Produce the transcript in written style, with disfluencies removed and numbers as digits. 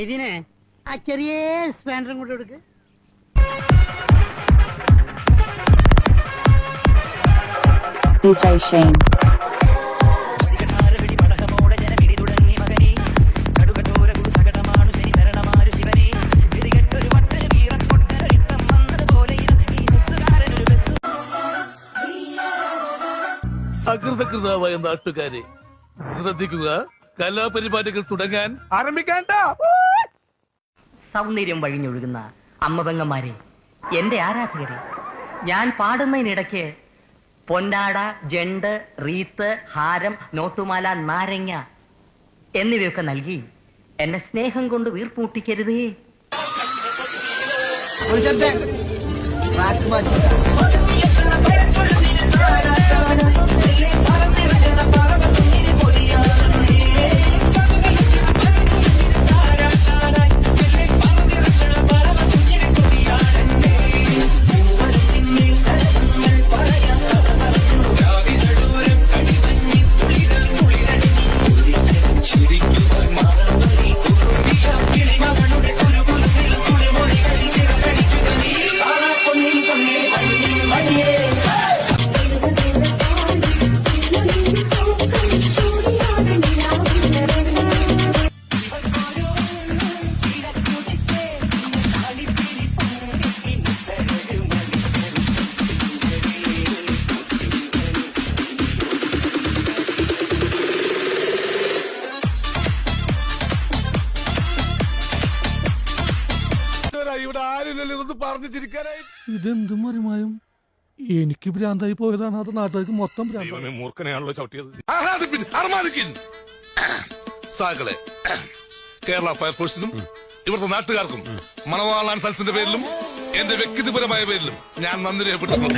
ഇതിനെ ആ ചെറിയ സ്പാൻഡറും കൊണ്ട് കൊടുക്ക്. DJ Shane. അകൃതകൃതാവായ നാട്ടുകാരെ ശ്രദ്ധിക്കുക, കലാപരിപാടികൾ തുടങ്ങാൻ ആരംഭിക്കാൻ. സൗന്ദര്യം വഴിഞ്ഞൊഴുകുന്ന അമ്മപെങ്ങന്മാരെ, എന്റെ ആരാധകരെ, ഞാൻ പാടുന്നതിനിടയ്ക്ക് പൊന്നാട, ജണ്ട്, റീത്ത്, ഹാരം, നോട്ടുമാല, നാരങ്ങ എന്നിവയൊക്കെ നൽകി എന്നെ സ്നേഹം കൊണ്ട് വീർപ്പൂട്ടിക്കരുതേ. ഇവിടെ ആരില്ലല്ലോ ഇതൊന്ന് പറഞ്ഞു ചിരിക്കാനായി. ഇതെന്തും മറിമായും എനിക്ക് ഭ്രാന്തായി പോയതാണ്, അത് നാട്ടുകാർക്ക് മൊത്തം മൂർഖനെയാണല്ലോ ചവിട്ടിയത്. സാകളെ, കേരള ഫയർഫോഴ്സിനും ഇവിടുത്തെ നാട്ടുകാർക്കും മണവാളാൻ സൽസിന്റെ പേരിലും എന്റെ വ്യക്തിപരമായ പേരിലും ഞാൻ നന്ദി രേഖപ്പെടുത്തുന്നു.